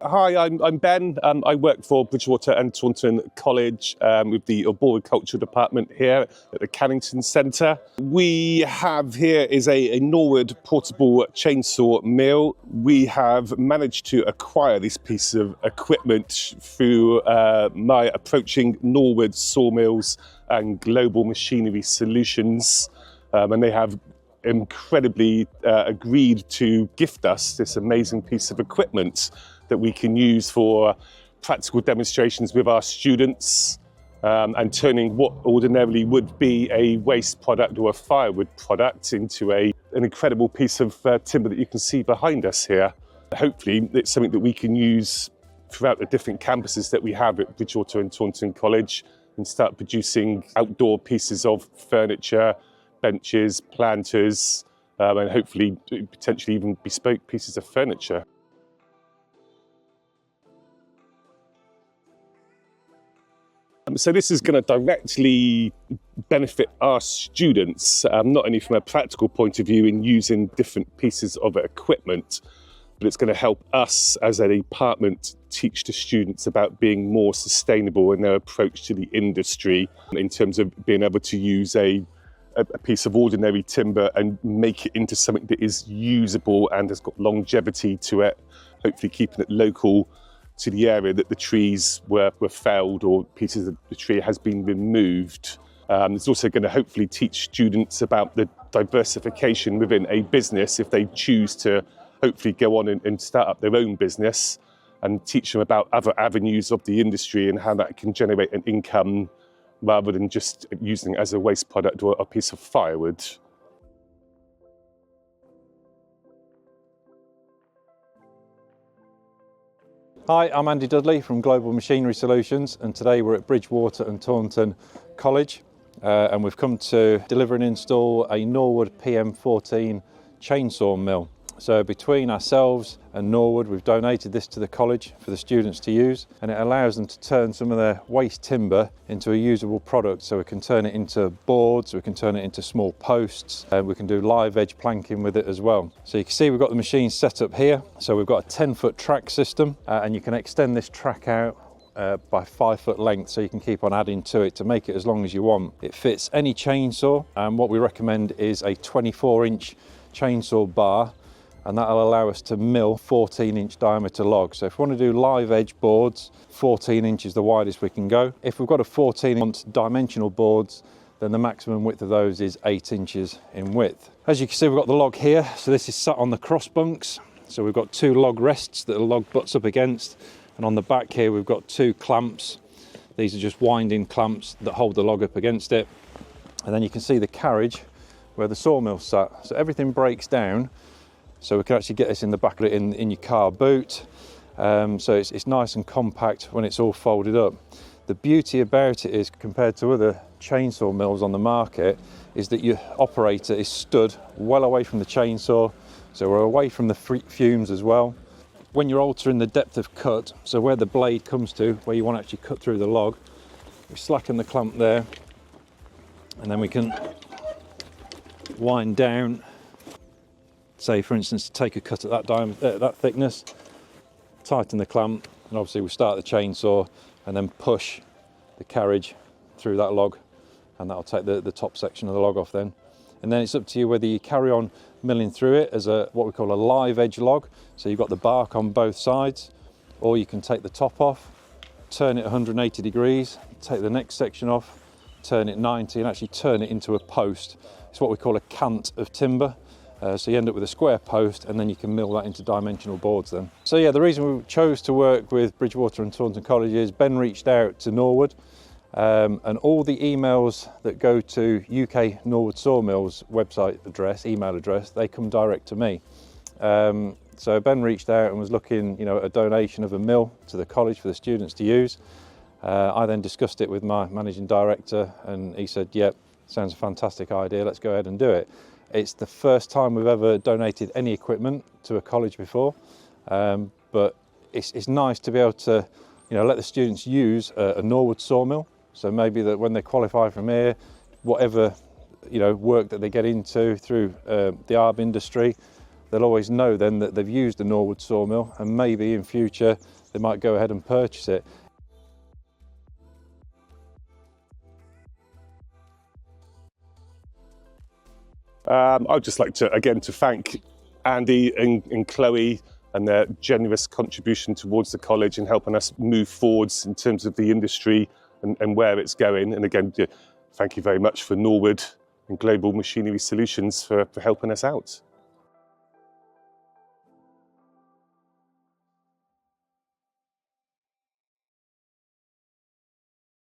Hi, I'm Ben. I work for Bridgewater and Taunton College with the Arboriculture department here at the Cannington Centre. We have here is a Norwood portable chainsaw mill. We have managed to acquire this piece of equipment through my approaching Norwood sawmills and Global Machinery Solutions, and they have incredibly agreed to gift us this amazing piece of equipment that we can use for practical demonstrations with our students and turning what ordinarily would be a waste product or a firewood product into an incredible piece of timber that you can see behind us here. Hopefully it's something that we can use throughout the different campuses that we have at Bridgewater and Taunton College and start producing outdoor pieces of furniture, benches, planters, and hopefully potentially even bespoke pieces of furniture. So this is going to directly benefit our students, not only from a practical point of view in using different pieces of equipment, but it's going to help us as a department teach the students about being more sustainable in their approach to the industry in terms of being able to use a piece of ordinary timber and make it into something that is usable and has got longevity to it, hopefully keeping it local to the area that the trees were felled or pieces of the tree has been removed. It's also going to hopefully teach students about the diversification within a business if they choose to hopefully go on and start up their own business, and teach them about other avenues of the industry and how that can generate an income rather than just using it as a waste product or a piece of firewood. Hi, I'm Andy Dudley from Global Machinery Solutions, and today we're at Bridgewater and Taunton College and we've come to deliver and install a Norwood PM14 chainsaw mill. So between ourselves and Norwood, we've donated this to the college for the students to use, and it allows them to turn some of their waste timber into a usable product. So we can turn it into boards, we can turn it into small posts, and we can do live edge planking with it as well. So you can see we've got the machine set up here. So we've got a 10-foot track system, and you can extend this track out by 5-foot length, so you can keep on adding to it to make it as long as you want. It fits any chainsaw, and what we recommend is a 24-inch chainsaw bar, and that'll allow us to mill 14-inch diameter logs. So if we want to do live edge boards, 14 inches the widest we can go. If we've got a 14-inch dimensional boards, then the maximum width of those is 8 inches in width. As you can see, we've got the log here. So this is sat on the cross bunks. So we've got 2 log rests that the log butts up against. And on the back here, we've got 2 clamps. These are just winding clamps that hold the log up against it. And then you can see the carriage where the sawmill sat. So everything breaks down. So we can actually get this in the back of it in your car boot. So it's nice and compact when it's all folded up. The beauty about it is, compared to other chainsaw mills on the market, is that your operator is stood well away from the chainsaw. So we're away from the fumes as well. When you're altering the depth of cut, so where the blade comes to, where you want to actually cut through the log, we slacken the clamp there, and then we can wind down. Say, for instance, to take a cut at that thickness, tighten the clamp, and obviously we start the chainsaw and then push the carriage through that log, and that'll take the top section of the log off then. And then it's up to you whether you carry on milling through it as what we call a live edge log, so you've got the bark on both sides, or you can take the top off, turn it 180 degrees, take the next section off, turn it 90, and actually turn it into a post. It's what we call a cant of timber. So you end up with a square post, and then you can mill that into dimensional boards then. So yeah, the reason we chose to work with Bridgewater and Taunton College is Ben reached out to Norwood, and all the emails that go to UK Norwood Sawmills website address, email address, they come direct to me. So Ben reached out and was looking, at a donation of a mill to the college for the students to use. I then discussed it with my managing director, and he said, yep, sounds a fantastic idea, let's go ahead and do it. It's the first time we've ever donated any equipment to a college before, but it's nice to be able to, let the students use a Norwood sawmill. So maybe that when they qualify from here, whatever work that they get into through the ARB industry, they'll always know then that they've used a Norwood sawmill, and maybe in future they might go ahead and purchase it. I'd just like to again to thank Andy and Chloe and their generous contribution towards the college and helping us move forwards in terms of the industry and where it's going. And again, thank you very much for Norwood and Global Machinery Solutions for helping us out.